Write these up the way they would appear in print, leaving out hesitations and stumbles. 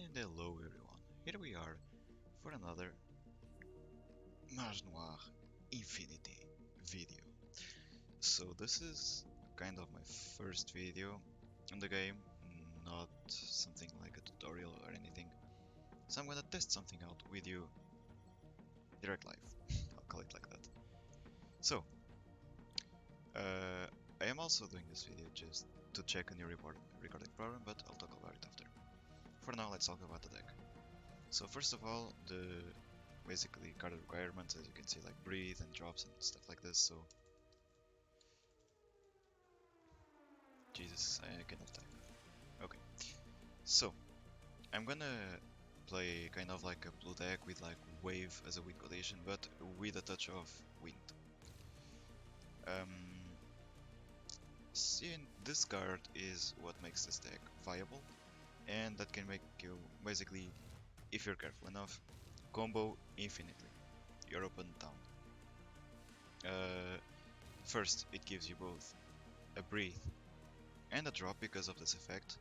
And hello everyone, here we are for another Mage Noir Infinity video. So this is kind of my first video on the game, not something like a tutorial or anything. So I'm gonna test something out with you direct live, I'll call it like that. So, I am also doing this video just to check a new recording program, but I'll talk about it after. For now, let's talk about the deck. So first of all, the basically card requirements, as you can see, like breathe and drops and stuff like this. So Jesus, I cannot type. Okay, so I'm gonna play kind of like a blue deck with like wave as a win condition, but with a touch of wind. Seeing this card is what makes this deck viable, and that can make you basically, if you're careful enough, combo infinitely your opponent down. First, it gives you both a breathe and a drop because of this effect,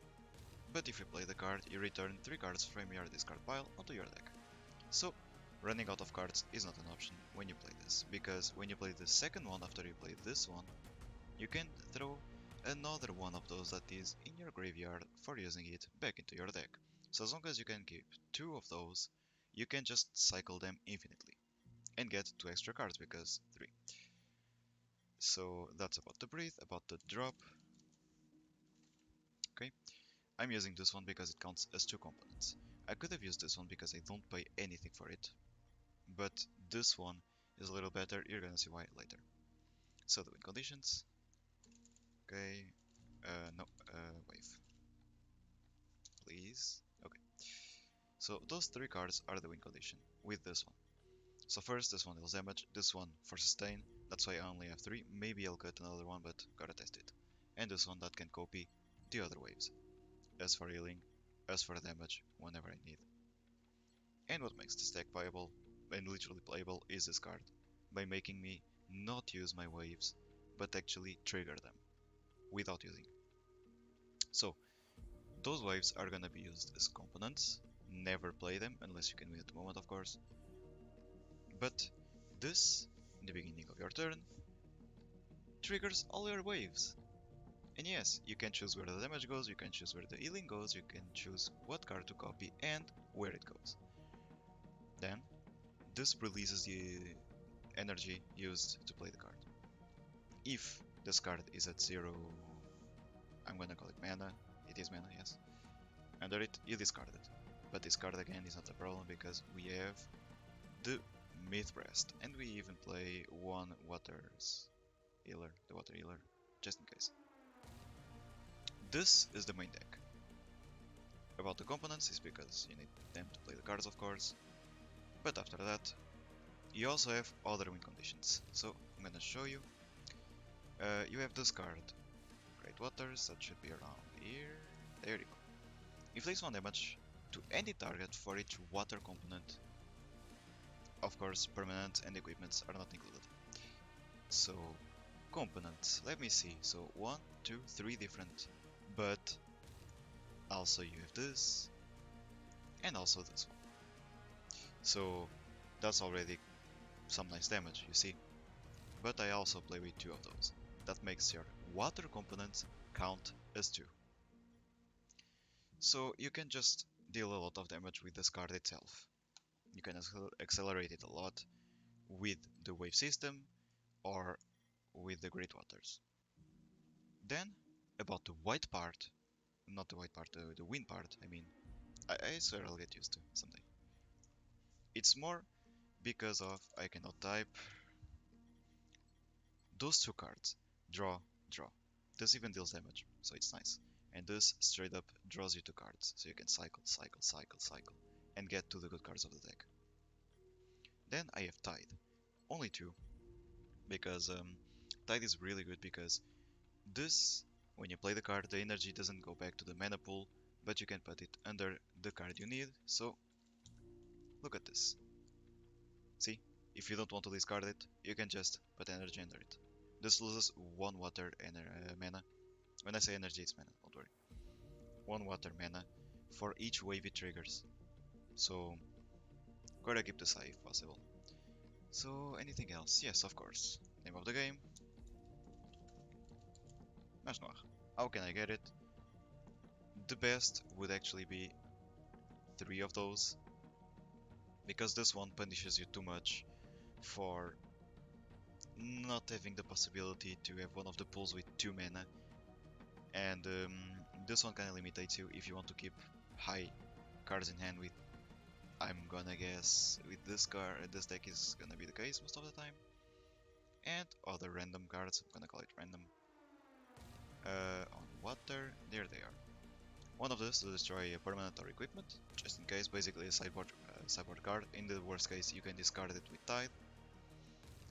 but if you play the card, you return 3 cards from your discard pile onto your deck. So, running out of cards is not an option when you play this, because when you play the second one after you play this one, you can throw another one of those that is in your graveyard for using it back into your deck. So as long as you can keep 2 of those, you can just cycle them infinitely and get 2 extra cards because 3. So that's about the breathe, about the drop. Okay, I'm using this one because it counts as 2 components. I could have used this one because I don't pay anything for it, but this one is a little better, you're gonna see why later. So the win conditions, okay, wave, please, okay. So those 3 cards are the win condition with this one. So first, this one deals damage, this one for sustain, that's why I only have 3, maybe I'll get another one, but gotta test it. And this one that can copy the other waves, as for healing, as for damage, whenever I need. And what makes this deck viable, and literally playable, is this card, by making me not use my waves, but actually trigger them, without using. So, those waves are gonna be used as components, never play them, unless you can win at the moment of course. But this, in the beginning of your turn, triggers all your waves. And yes, you can choose where the damage goes, you can choose where the healing goes, you can choose what card to copy and where it goes. Then, this releases the energy used to play the card. If this card is at 0, I'm gonna call it mana, it is mana, yes. Under it, you discard it. But discard again is not a problem because we have the Myth Breast, and we even play one Water's Healer, the Water Healer, just in case. This is the main deck. About the components is because you need them to play the cards, of course. But after that, you also have other win conditions. So I'm gonna show you. You have this card, Great Waters, that should be around here. There you go. Inflicts 1 damage to any target for each water component. Of course, permanent and equipments are not included. So, components, let me see. So 1, 2, 3 different, but also you have this, and also this one. So that's already some nice damage, you see. But I also play with 2 of those. That makes your water components count as 2. So you can just deal a lot of damage with this card itself. You can accelerate it a lot with the wave system or with the Great Waters. Then, about the white part, not the white part, the wind part, I mean, I swear I'll get used to someday. It's more because of I cannot type. Those 2 cards, draw, draw. This even deals damage, so it's nice. And this straight up draws you 2 cards, so you can cycle, cycle, cycle, cycle, and get to the good cards of the deck. Then I have Tide, only 2, because Tide is really good because this, when you play the card, the energy doesn't go back to the mana pool, but you can put it under the card you need, so look at this. See, if you don't want to discard it, you can just put energy under it. This loses 1 water and mana. When I say energy, it's mana, don't worry. 1 water mana for each wave it triggers. So gotta keep this high if possible. So anything else? Yes, of course. Name of the game. Mage Noir. How can I get it? The best would actually be 3 of those, because this one punishes you too much for not having the possibility to have one of the pulls with 2 mana, and this one kinda limitates you if you want to keep high cards in hand with, I'm gonna guess, with this card, this deck is gonna be the case most of the time, and other random cards, I'm gonna call it random. On water, there they are. One of these to destroy a permanent or equipment, just in case, basically a sideboard card. In the worst case, you can discard it with Tithe.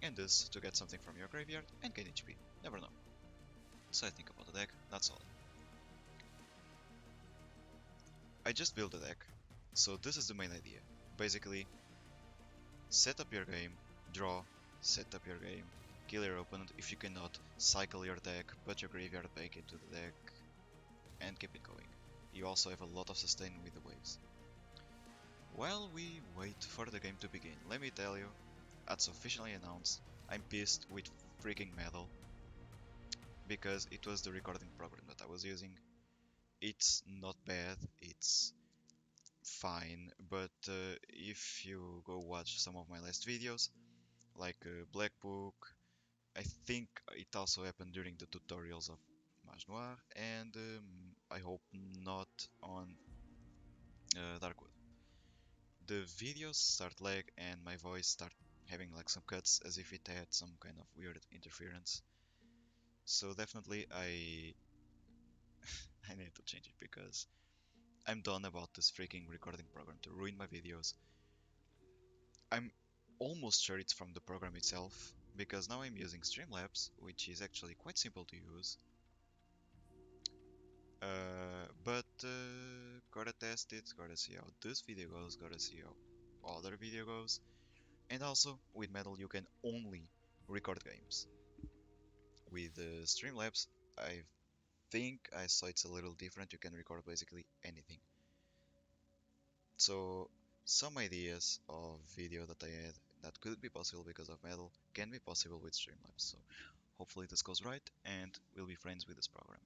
And this to get something from your graveyard and gain HP. Never know. So I think about the deck, that's all. I just built the deck, so this is the main idea. Basically, set up your game, draw, set up your game, kill your opponent. If you cannot, cycle your deck, put your graveyard back into the deck, and keep it going. You also have a lot of sustain with the waves. While we wait for the game to begin, let me tell you, as officially announced, I'm pissed with freaking Metal, because it was the recording program that I was using. It's not bad, it's fine, but if you go watch some of my last videos, like Black Book, I think it also happened during the tutorials of Mage Noir, and I hope not on Darkwood. The videos start lag and my voice start having like some cuts as if it had some kind of weird interference. So definitely I need to change it, because I'm done about this freaking recording program to ruin my videos. I'm almost sure it's from the program itself, because now I'm using Streamlabs, which is actually quite simple to use. But gotta test it, gotta see how this video goes, gotta see how other video goes. And also, with Metal you can only record games. With Streamlabs, I think I saw it's a little different, you can record basically anything. So some ideas of video that I had that could be possible because of Metal can be possible with Streamlabs. So hopefully this goes right and we'll be friends with this program.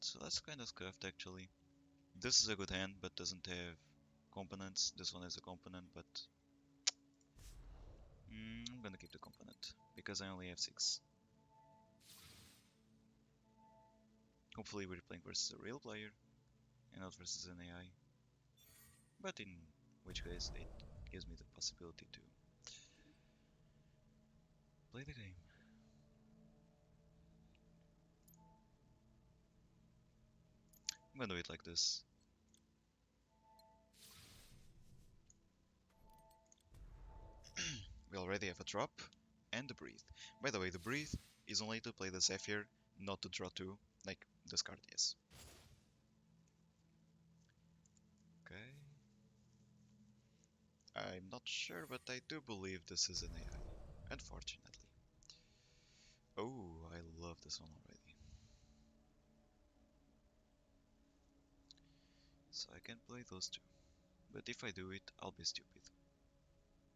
So that's kind of scuffed actually. This is a good hand but doesn't have components. This one has a component, but I'm gonna keep the component because I only have 6. Hopefully we're playing versus a real player and not versus an AI. But in which case it gives me the possibility to play the game. I'm gonna do it like this. We already have a drop and the breathe. By the way, the breathe is only to play the Zephyr, not to draw 2, like this card is. Okay. I'm not sure, but I do believe this is an AI, unfortunately. Oh, I love this one already. So I can play those 2. But if I do it, I'll be stupid.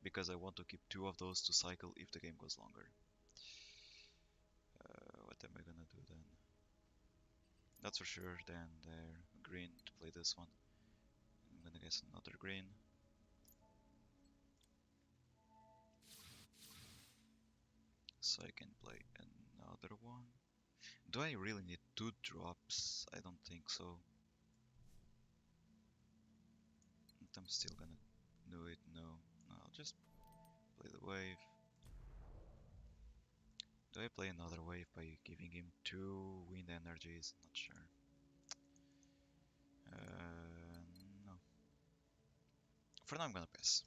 Because I want to keep 2 of those to cycle if the game goes longer. What am I gonna do then? That's for sure, then there, green to play this one. I'm gonna guess another green. So I can play another one. Do I really need 2 drops? I don't think so. But I'm still gonna do it. No, I'll just play the wave. Do I play another wave by giving him 2 wind energies? Not sure. No. For now I'm gonna pass.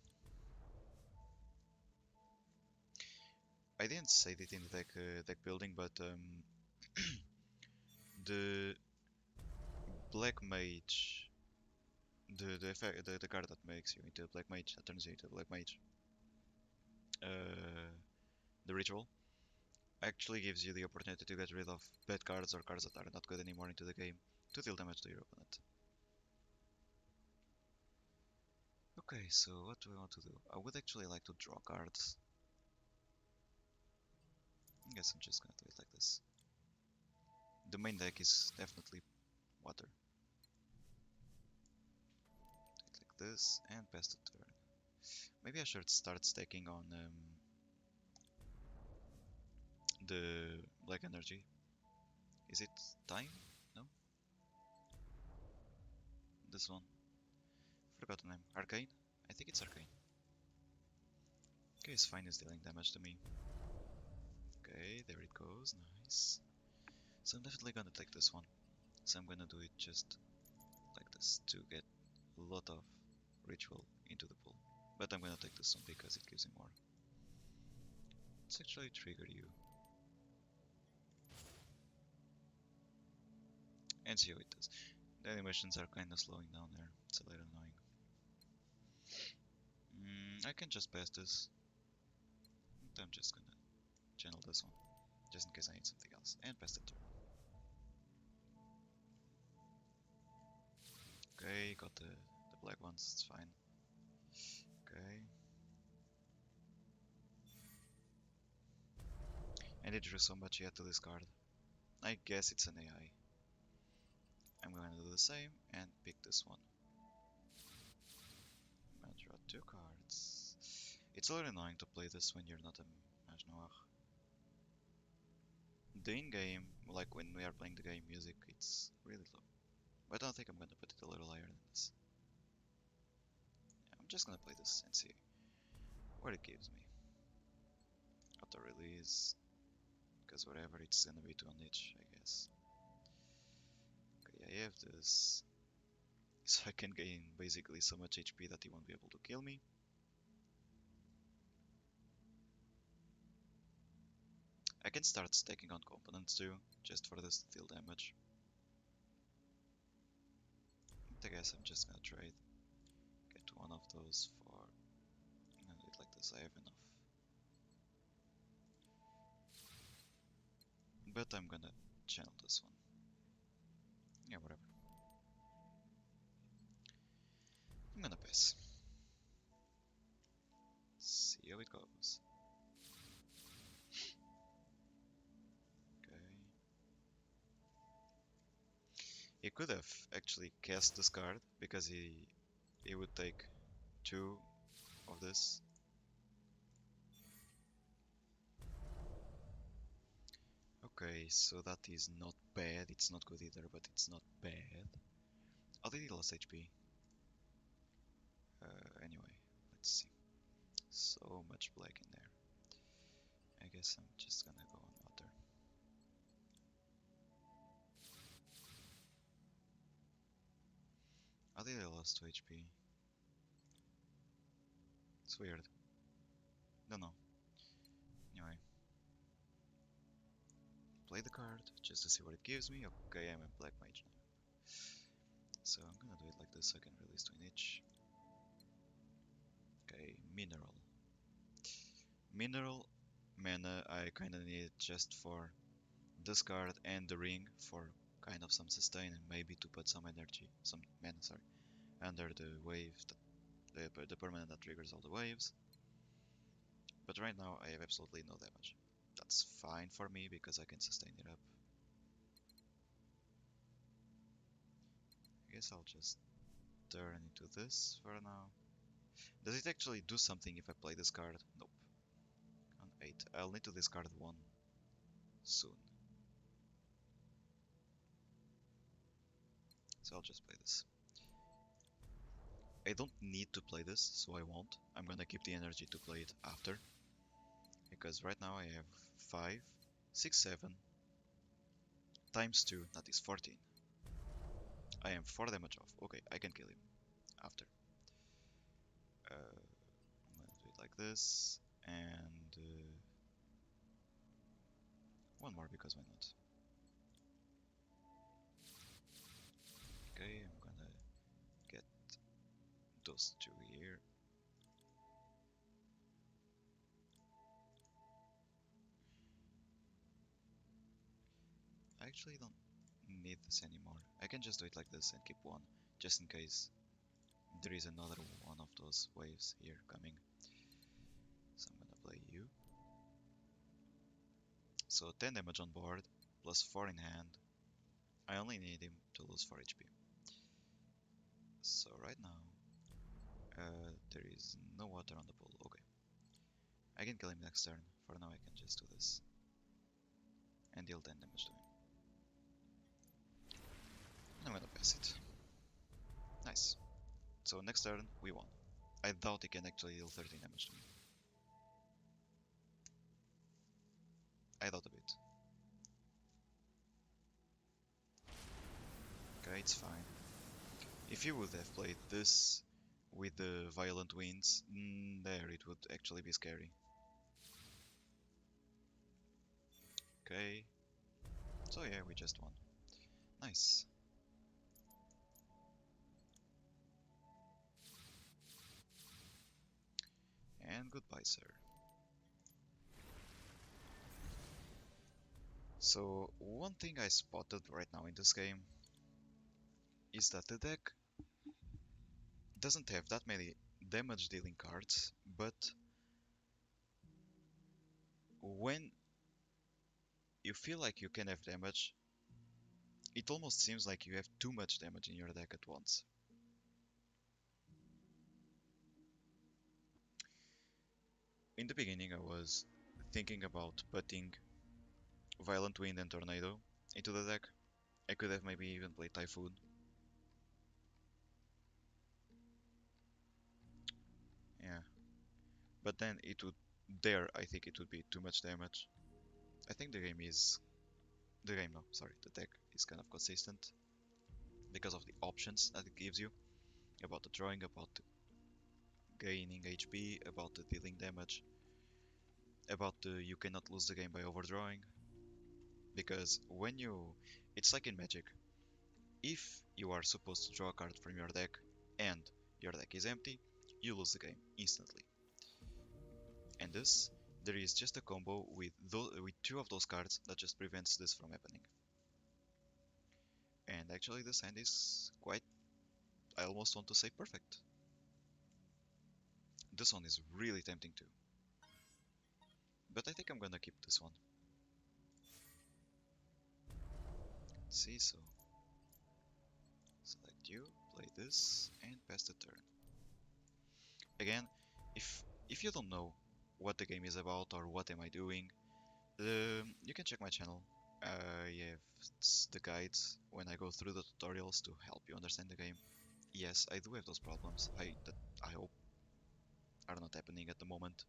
I didn't say it in the deck building, but the Black Mage, the effect, the card that makes you into a Black Mage, that turns you into a Black Mage, the ritual, actually gives you the opportunity to get rid of bad cards or cards that are not good anymore into the game to deal damage to your opponent. Okay, so what do I want to do? I would actually like to draw cards. I guess I'm just gonna do it like this. The main deck is definitely water. Do it like this and pass the turn. Maybe I should start stacking on the black energy. Is it time? No? This one. Forgot the name. Arcane? I think it's Arcane. Okay, it's fine, it's dealing damage to me. Okay, there it goes, nice. So I'm definitely gonna take this one. So I'm gonna do it just like this to get a lot of ritual into the pool. But I'm gonna take this one because it gives me more. Let's actually trigger you. And see how it does. The animations are kinda slowing down there. It's a little annoying. I can just pass this. I'm just gonna channel this one. Just in case I need something else. And pass the turn. Okay, got the black ones, it's fine. Okay. And it drew so much yet to discard. I guess it's an AI. I'm going to do the same and pick this one. I'm gonna draw 2 cards. It's a little annoying to play this when you're not a Mage Noir. The in-game, like when we are playing the game music, it's really low. But I don't think I'm gonna put it a little higher than this. Yeah, I'm just gonna play this and see what it gives me. Auto release, because whatever it's gonna be to a niche, I guess. Okay, I have this. So I can gain basically so much HP that he won't be able to kill me. I can start stacking on components too, just for this to deal damage. I guess I'm just gonna trade. Get one of those for... I'm gonna do it like this, I have enough. But I'm gonna channel this one. Yeah, whatever. I'm gonna pass. See how it goes. Okay. He could have actually cast this card because he would take 2 of this. Okay, so that is not bad. It's not good either, but it's not bad. Oh, did he lost HP? Anyway, let's see. So much black in there. I guess I'm just gonna go on water. Oh, did I lost 2 HP? It's weird. Don't know. Anyway. Play the card, just to see what it gives me. Okay, I'm a black mage now. So I'm gonna do it like this so I can release to an itch. Okay, mineral. Mineral mana I kinda need just for this card and the ring for kind of some sustain and maybe to put some energy, some mana, sorry, under the wave, the permanent that triggers all the waves. But right now I have absolutely no damage. That's fine for me because I can sustain it up. I guess I'll just turn into this for now. Does it actually do something if I play this card? Nope. On 8. I'll need to discard 1 soon. So I'll just play this. I don't need to play this, so I won't. I'm gonna keep the energy to play it after. Because right now I have 5, 6, 7 times 2, that is 14. I am 4 damage off. Okay, I can kill him after. I'm gonna do it like this, and 1 more because why not? Okay, I'm gonna get those 2 here. I actually don't need this anymore. I can just do it like this and keep 1, just in case There is another one of those waves here coming. So I'm gonna play you. So 10 damage on board, plus 4 in hand. I only need him to lose 4 HP. So right now, there is no water on the pool. Okay. I can kill him next turn. For now I can just do this. And deal 10 damage to him. And I'm gonna pass it. Nice. So next turn, we won. I doubt he can actually deal 13 damage to me. I doubt a bit. Okay, it's fine. If you would have played this with the violent winds, there it would actually be scary. Okay. So yeah, we just won. Nice. And goodbye, sir. So, one thing I spotted right now in this game is that the deck doesn't have that many damage dealing cards, but when you feel like you can have damage, it almost seems like you have too much damage in your deck at once. In the beginning I was thinking about putting Violent Wind and Tornado into the deck. I could have maybe even played Typhoon. Yeah. But then it would... There, I think it would be too much damage. I think the game is... The game, no, sorry. The deck is kind of consistent because of the options that it gives you. About the drawing, about the gaining HP, about the dealing damage, about the you cannot lose the game by overdrawing. Because when you... It's like in Magic. If you are supposed to draw a card from your deck and your deck is empty, you lose the game instantly. And this, there is just a combo with two of those cards that just prevents this from happening. And actually this hand is quite, I almost want to say perfect. This one is really tempting too. But I think I'm gonna keep this one. Let's see, so select you, play this, and pass the turn. Again, if you don't know what the game is about or what am I doing, you can check my channel. I have the guides when I go through the tutorials to help you understand the game. Yes, I do have those problems. That I hope are not happening at the moment.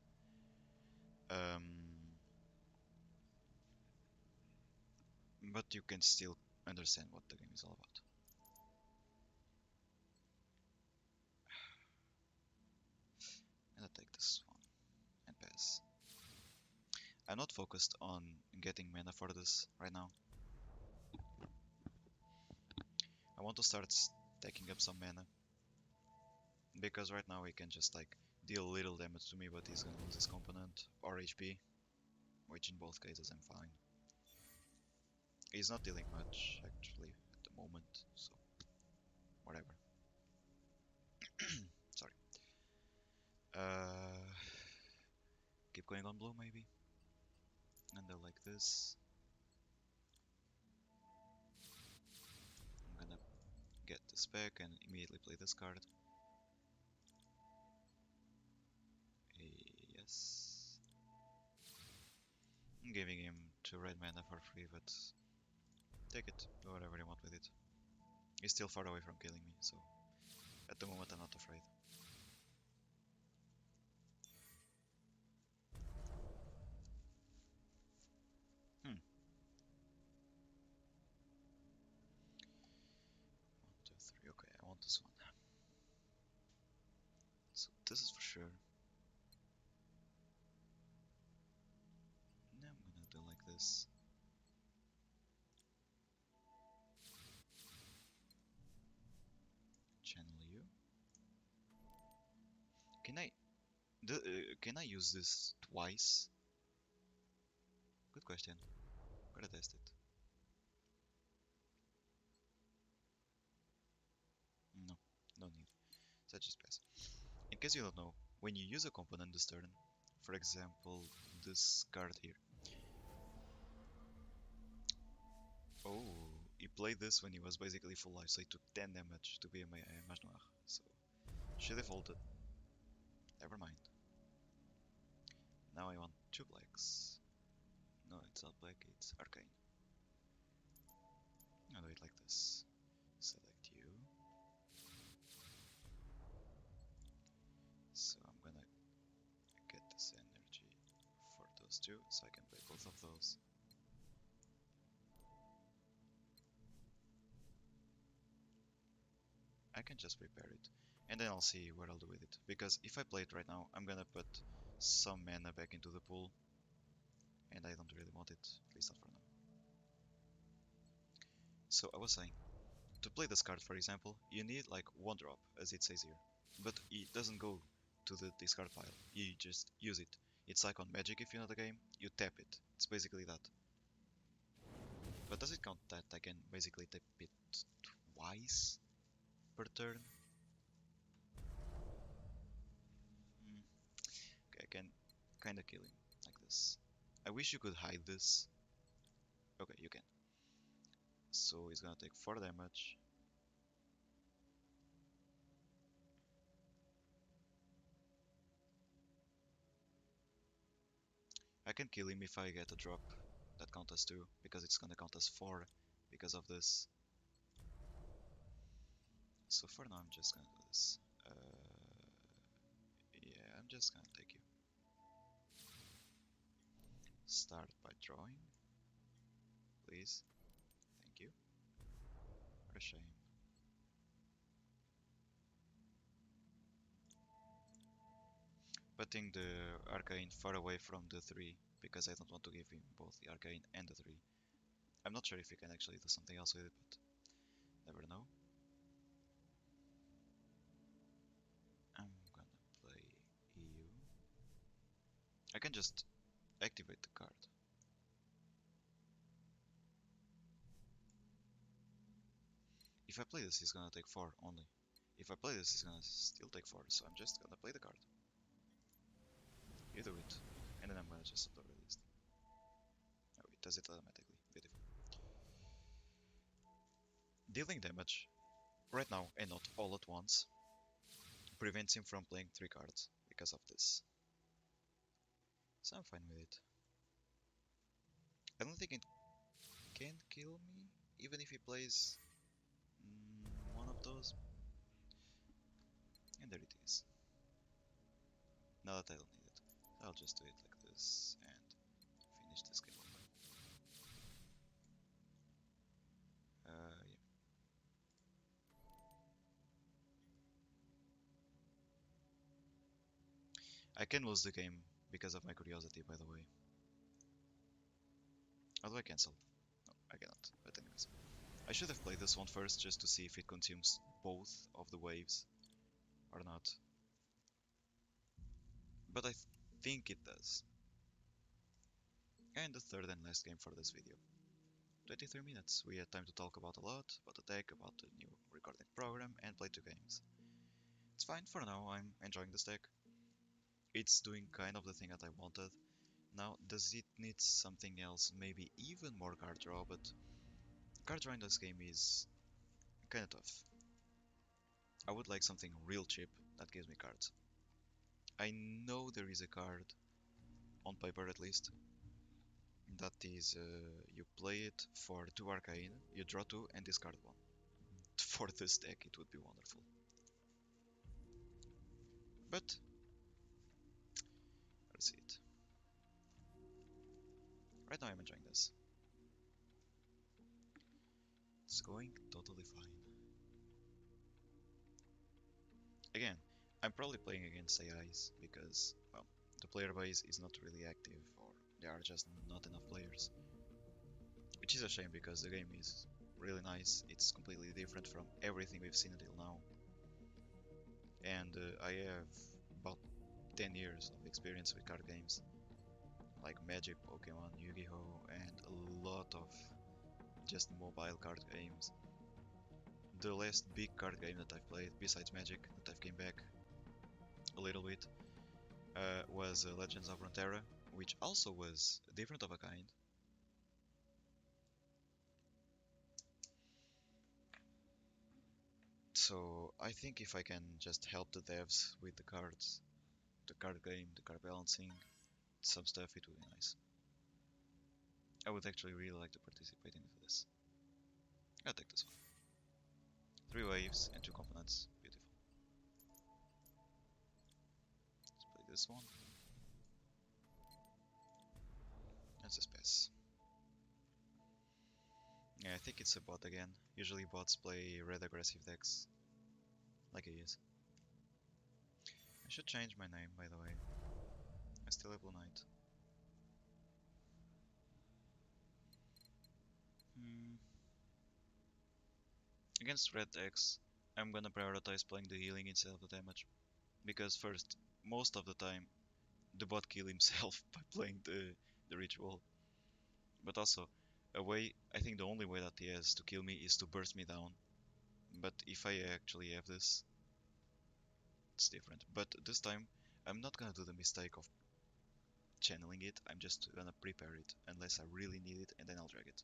But you can still understand what the game is all about. And I take this one and pass. I'm not focused on getting mana for this right now. I want to start stacking up some mana. Because right now he can just like deal little damage to me, but he's gonna lose his component or HP. Which in both cases I'm fine. He's not dealing much actually at the moment, so whatever. Sorry. Keep going on blue maybe. And then like this. I'm gonna get this back and immediately play this card. Yes. I'm giving him 2 red mana for free, but take it, do whatever you want with it. He's still far away from killing me, so at the moment I'm not afraid. Hmm. 1, 2, 3. Okay, I want this one. So this is for sure. Now I'm gonna do like this. Channel you. Can I use this twice? Good question. Gotta test it. No, no need. So I just pass. In case you don't know, when you use a component this turn, for example, this card here. Oh, he played this when he was basically full life, so he took 10 damage to be a Mage Noir. So, should have folded. Never mind. Now I want 2 blacks. No, it's not black, it's arcane. I'll do it like this. Select you. So I'm gonna get this energy for those two, so I can play both of those. I can just prepare it, and then I'll see what I'll do with it. Because if I play it right now, I'm gonna put some mana back into the pool, and I don't really want it, at least not for now. So I was saying, to play this card, for example, you need like 1 drop, as it says here. But it doesn't go to the discard pile, you just use it. It's like on Magic if you know the game, you tap it. It's basically that. But does it count that I can basically tap it twice per turn? Okay, I can kinda kill him like this. I wish you could hide this. Okay, you can. So he's gonna take 4 damage. I can kill him if I get a drop that counts as 2, because it's gonna count as 4 because of this. So for now I'm just gonna do this. Yeah, I'm just gonna take you. Start by drawing. Please. Thank you. What a shame. Putting the arcane far away from the 3, because I don't want to give him both the arcane and the 3. I'm not sure if you can actually do something else with it, but never know. I'm gonna play you. I can just activate the card. If I play this, he's gonna take 4 only. If I play this, he's gonna still take 4, so I'm just gonna play the card. You do it, and then I'm gonna just auto-release. Oh, it does it automatically. Beautiful. Dealing damage, right now and not all at once, prevents him from playing 3 cards because of this. So I'm fine with it. I don't think it can kill me, even if he plays one of those. And there it is. Now that I don't need it, I'll just do it like this and finish this game. Yeah. I can lose the game because of my curiosity, by the way. How do I cancel? No, I cannot. But anyways, I should have played this one first just to see if it consumes both of the waves or not. But I think it does. And the third and last game for this video. 23 minutes. We had time to talk about a lot, about the deck, about the new recording program, and play 2 games. It's fine for now, I'm enjoying this deck. It's doing kind of the thing that I wanted. Now, does it need something else? Maybe even more card draw, but card draw in this game is kinda tough. I would like something real cheap that gives me cards. I know there is a card, on paper at least, that is, you play it for 2 arcane, you draw 2 and discard 1. For this deck it would be wonderful. But, let's see it. Right now I'm enjoying this. It's going totally fine. Again, I'm probably playing against AIs because, well, the player base is not really active, or there are just not enough players. Which is a shame because the game is really nice, it's completely different from everything we've seen until now. And I have about 10 years of experience with card games, like Magic, Pokemon, Yu-Gi-Oh, and a lot of just mobile card games. the last big card game that I've played, besides Magic, that I've came back a little bit, was Legends of Runeterra, which also was different of a kind. So I think if I can just help the devs with the cards, the card game, the card balancing, some stuff, it would be nice. I would actually really like to participate into this. I'll take this one. 3 waves and 2 components. Beautiful. Let's play this one. Let's just pass. Yeah, I think it's a bot again. Usually bots play red aggressive decks. Like he is. I should change my name, by the way. I still have Blue Knight. Against red decks, I'm gonna prioritize playing the healing instead of the damage. Because first, most of the time, the bot kill himself by playing the ritual. But also, I think the only way that he has to kill me is to burst me down. But if I actually have this, it's different. But this time, I'm not gonna do the mistake of channeling it, I'm just gonna prepare it, unless I really need it, and then I'll drag it.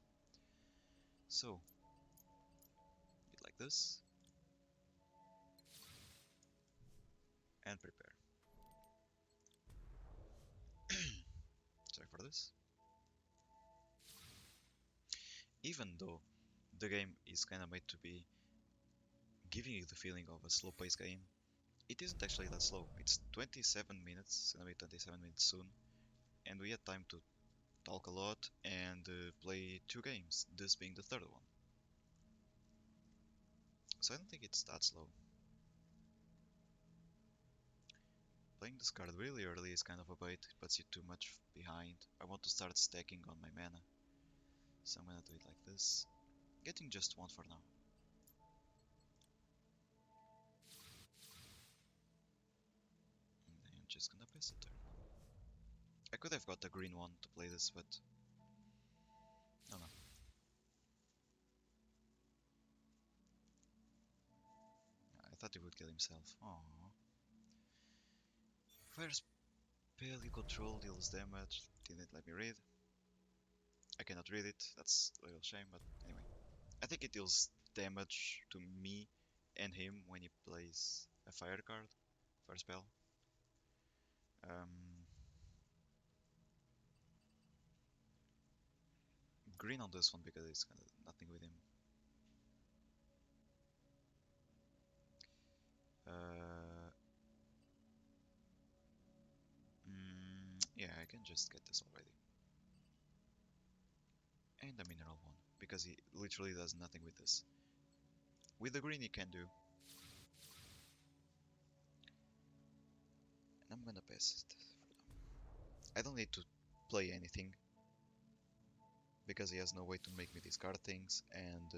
So, it like this, and prepare. Sorry for this. Even though the game is kinda made to be giving you the feeling of a slow-paced game, it isn't actually that slow. It's 27 minutes, it's gonna be 27 minutes soon, and we had time to talk a lot and play 2 games, this being the third one. So I don't think it's that slow. Playing this card really early is kind of a bait, it puts you too much behind. I want to start stacking on my mana, so I'm gonna do it like this. Getting just 1 for now. And then I'm just gonna pass the turn. I could have got a green one to play this, but no, no. I thought he would kill himself. Aww. Fire spell you control deals damage. Didn't let me read. I cannot read it. That's a little shame, but anyway. I think it deals damage to me and him when he plays a fire card, fire spell. Green on this one because it's kind of nothing with him. Yeah, I can just get this already. And a mineral one, because he literally does nothing with this. With the green he can do. And I'm gonna pass it for now. I don't need to play anything, because he has no way to make me discard things, and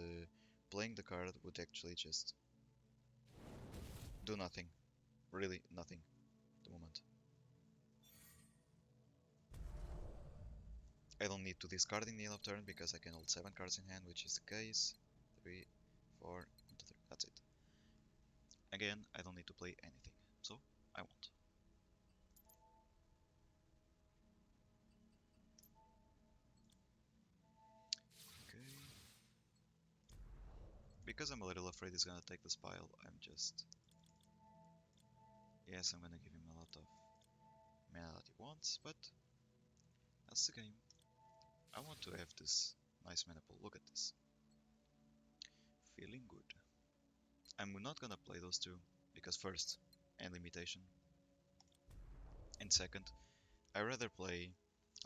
playing the card would actually just do nothing. Really nothing at the moment. I don't need to discard in the end of turn because I can hold 7 cards in hand, which is the case. 3, 4, 1, 2, 3. That's it. Again, I don't need to play anything, so I won't. Okay. Because I'm a little afraid he's gonna take this pile, I'm just... Yes, I'm gonna give him a lot of mana that he wants, but that's the game. I want to have this nice mana pool. Look at this. Feeling good. I'm not gonna play those two, because first, end limitation. And second, I rather play,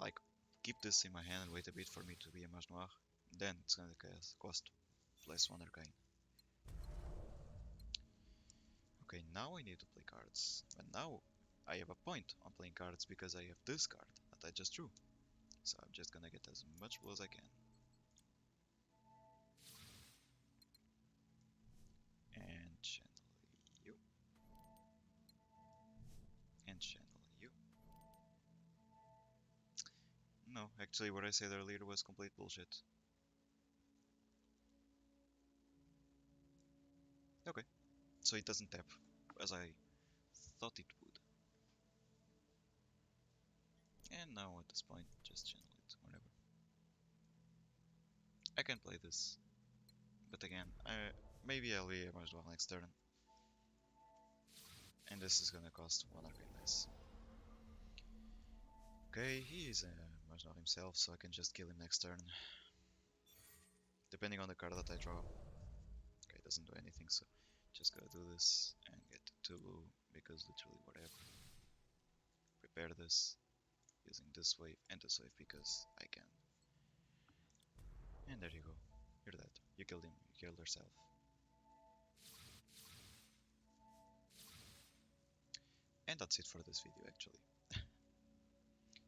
like, keep this in my hand and wait a bit for me to be a Mage Noir. Then it's gonna cost less 1 arcane. Okay, now I need to play cards. But now I have a point on playing cards because I have this card that I just drew. So I'm just gonna get as much blue as I can. And channel you. And channel you. No, actually what I said earlier was complete bullshit. Okay, so it doesn't tap as I thought it would. And now at this point, just channel it whenever. I can play this, but again, maybe I'll be a Mage Noir next turn. And this is gonna cost 1 arcane less. Okay, he is a Mage Noir himself, so I can just kill him next turn. Depending on the card that I draw. Okay, doesn't do anything, so just gotta do this and get 2 because literally whatever. Prepare this using this wave and this wave because I can. And there you go. You're dead. You killed him. You killed yourself. And that's it for this video actually.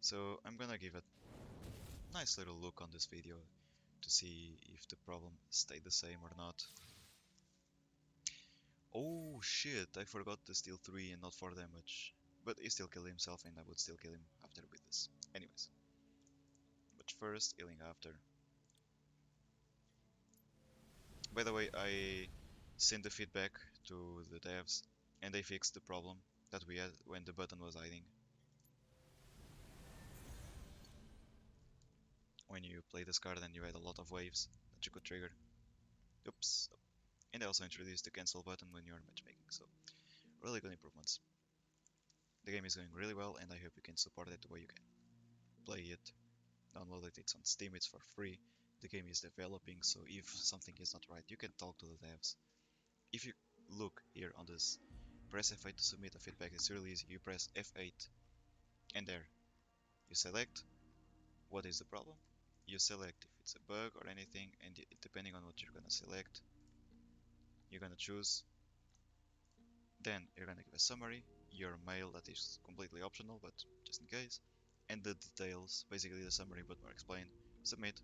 So I'm gonna give a nice little look on this video to see if the problem stayed the same or not. Oh shit, I forgot to steal 3 and not 4 damage. But he still killed himself and I would still kill him after with this. Anyways. But first, healing after. By the way, I sent the feedback to the devs and they fixed the problem that we had when the button was hiding. When you play this card and you had a lot of waves that you could trigger. Oops. And they also introduced the cancel button when you're matchmaking, so really good improvements. The game is going really well and I hope you can support it the way you can. Play it, download it, it's on Steam, it's for free. The game is developing, so if something is not right, you can talk to the devs. If you look here on this, press F8 to submit a feedback, it's really easy. You press F8 and there, you select what is the problem. You select if it's a bug or anything, and depending on what you're gonna select, you're gonna choose. Then you're gonna give a summary, your mail that is completely optional, but just in case, and the details, basically the summary but more explained. Submit,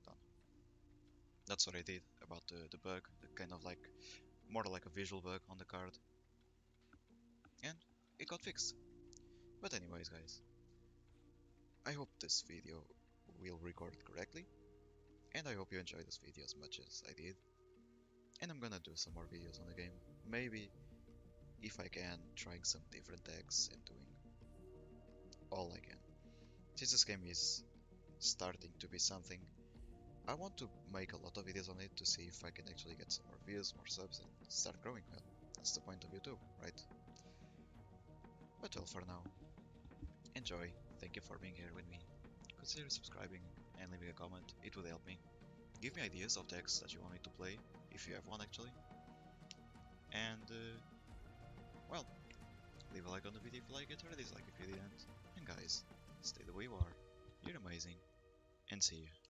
done. That's what I did about the bug, the kind of like, more like a visual bug on the card. And it got fixed. But anyways guys, I hope this video will record correctly, and I hope you enjoyed this video as much as I did. And I'm gonna do some more videos on the game, maybe, if I can, trying some different decks and doing all I can. Since this game is starting to be something, I want to make a lot of videos on it to see if I can actually get some more views, more subs, and start growing. Well, that's the point of YouTube, right? But well, for now, enjoy, thank you for being here with me, consider subscribing and leaving a comment, it would help me. Give me ideas of decks that you want me to play, if you have one actually. And, well, leave a like on the video if you like it, or a dislike if you didn't. And guys, stay the way you are, you're amazing, and see you.